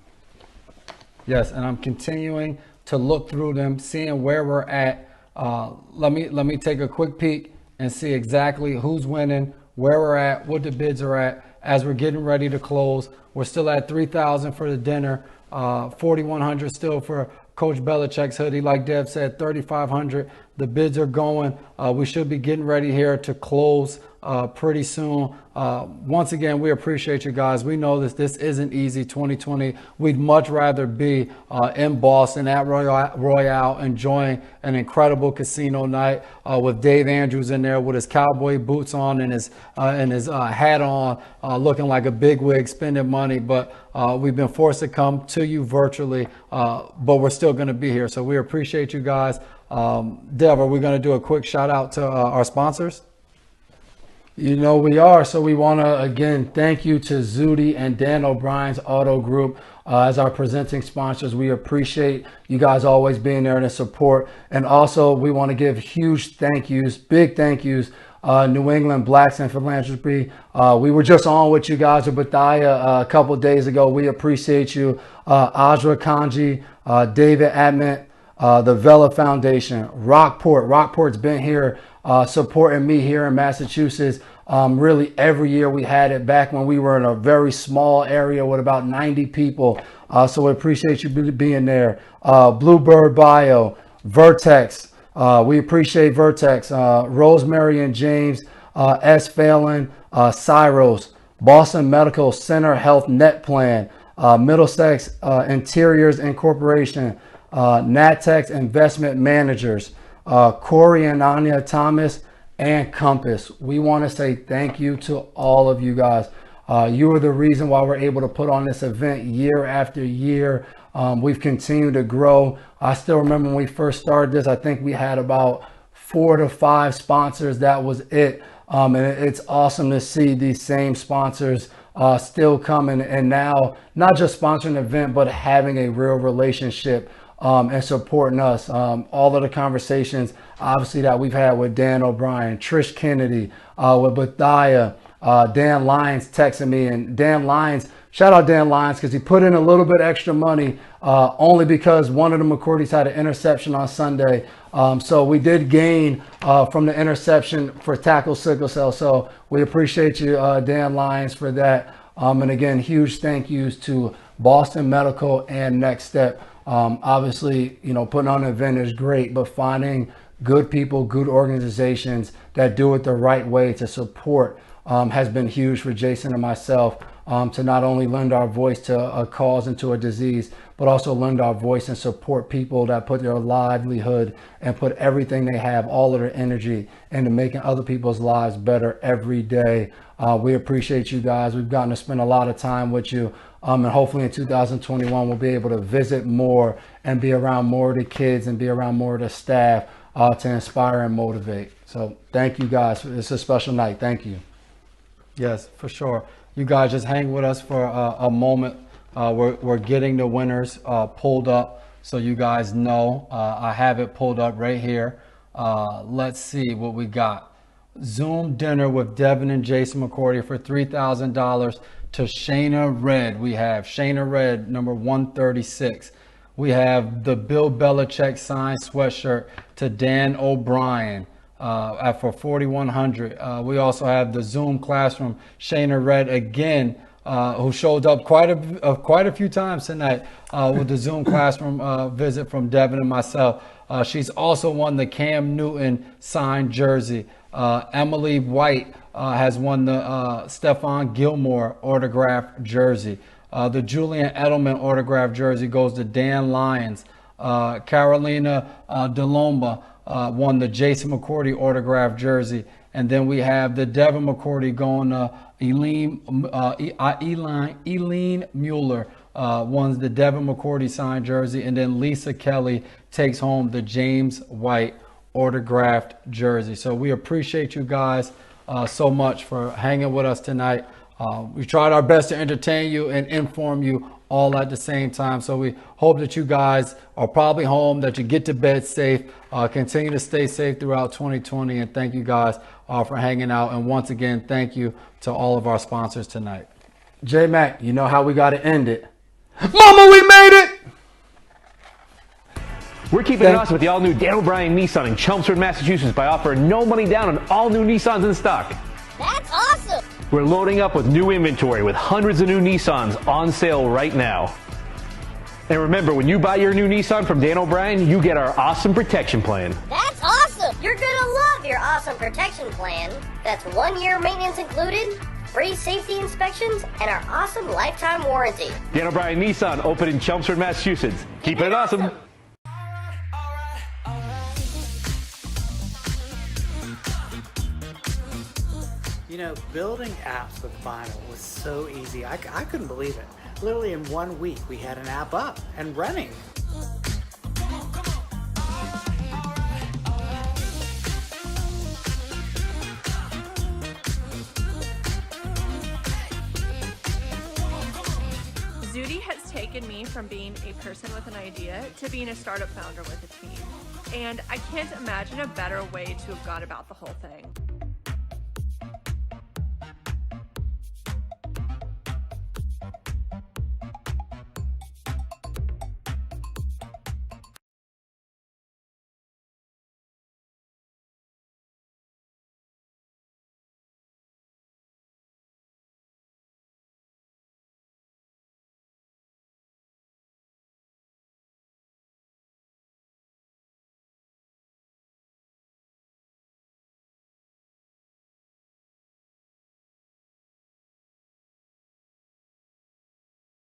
Yes, and I'm continuing to look through them, seeing where we're at. Let me take a quick peek and see exactly who's winning, where we're at, what the bids are at as we're getting ready to close. We're still at $3,000 for the dinner, $4,100 still for Coach Belichick's hoodie. Like Dev said, $3,500. The bids are going. We should be getting ready here to close pretty soon. Once again, we appreciate you guys. We know this isn't easy. 2020, we'd much rather be in Boston at Royale enjoying an incredible casino night with Dave Andrews in there with his cowboy boots on and his hat on, looking like a bigwig spending money. But we've been forced to come to you virtually, but we're still going to be here. So we appreciate you guys. Dev, are we going to do a quick shout out to our sponsors? You know we are. So we want to, again, thank you to Zudi and Dan O'Brien's Auto Group as our presenting sponsors. We appreciate you guys always being there to support. And also we want to give huge thank yous, big thank yous, New England Blacks and Philanthropy. We were just on with you guys with Bethia a couple days ago. We appreciate you. Ajra Kanji, David Admint, the Vela Foundation, Rockport's been here supporting me here in Massachusetts. Really every year we had it back when we were in a very small area with about 90 people. So we appreciate you being there. Bluebird Bio, Vertex. We appreciate Vertex. Rosemary and James, S. Phelan, Cyros, Boston Medical Center Health Net Plan, Middlesex Interiors Incorporation, Natex Investment Managers, Corey and Anya Thomas, and Compass. We want to say thank you to all of you guys. You are the reason why we're able to put on this event year after year. We've continued to grow. I still remember when we first started this, I think we had about 4 to 5 sponsors. That was it. And it's awesome to see these same sponsors still coming and now not just sponsoring an event, but having a real relationship and supporting us. All of the conversations, obviously, that we've had with Dan O'Brien, Trish Kennedy, with Bethia, Dan Lyons texting me, and Dan Lyons, shout out Dan Lyons, because he put in a little bit extra money only because one of the McCourtys had an interception on Sunday. So we did gain from the interception for Tackle Sickle Cell. So we appreciate you, Dan Lyons, for that. And again, huge thank yous to Boston Medical and Next Step. Obviously, you know, putting on an event is great, but finding good people, good organizations that do it the right way to support has been huge for Jason and myself, to not only lend our voice to a cause and to a disease, but also lend our voice and support people that put their livelihood and put everything they have, all of their energy, into making other people's lives better every day. We appreciate you guys. We've gotten to spend a lot of time with you. And hopefully in 2021, we'll be able to visit more and be around more of the kids and be around more of the staff to inspire and motivate. So thank you guys. It's a special night. Thank you. Yes, for sure. You guys just hang with us for a moment. We're getting the winners pulled up so you guys know. I have it pulled up right here. Let's see what we got. Zoom dinner with Devin and Jason McCourty for $3,000 to Shayna Red. We have Shayna Red, number 136. We have the Bill Belichick signed sweatshirt to Dan O'Brien for $4,100. We also have the Zoom classroom, Shayna Red again, who showed up quite a few times tonight with the Zoom classroom visit from Devin and myself. She's also won the Cam Newton signed jersey. Emily White has won the Stephon Gilmore autographed jersey. The Julian Edelman autographed jersey goes to Dan Lyons. Carolina DeLomba won the Jason McCourty autographed jersey. And then we have the Devin McCourty going to Eileen Mueller one's the Devin McCourty signed jersey, and then Lisa Kelly takes home the James White autographed jersey. So we appreciate you guys so much for hanging with us tonight. We tried our best to entertain you and inform you all at the same time. So we hope that you guys are probably home, that you get to bed safe, continue to stay safe throughout 2020. And thank you guys for hanging out. And once again, thank you to all of our sponsors tonight. J-Mac, you know how we got to end it. Mama, we made it! We're keeping it awesome with the all-new Dan O'Brien Nissan in Chelmsford, Massachusetts by offering no money down on all new Nissans in stock. That's awesome! We're loading up with new inventory with hundreds of new Nissans on sale right now. And remember, when you buy your new Nissan from Dan O'Brien, you get our awesome protection plan. That's awesome! You're gonna love your awesome protection plan. That's 1 year maintenance included, free safety inspections, and our awesome lifetime warranty. Dan O'Brien Nissan, open in Chelmsford, Massachusetts. Keep it awesome. You know, building apps with vinyl was so easy. I couldn't believe it. Literally in 1 week, we had an app up and running. Zudi has taken me from being a person with an idea to being a startup founder with a team. And I can't imagine a better way to have gone about the whole thing.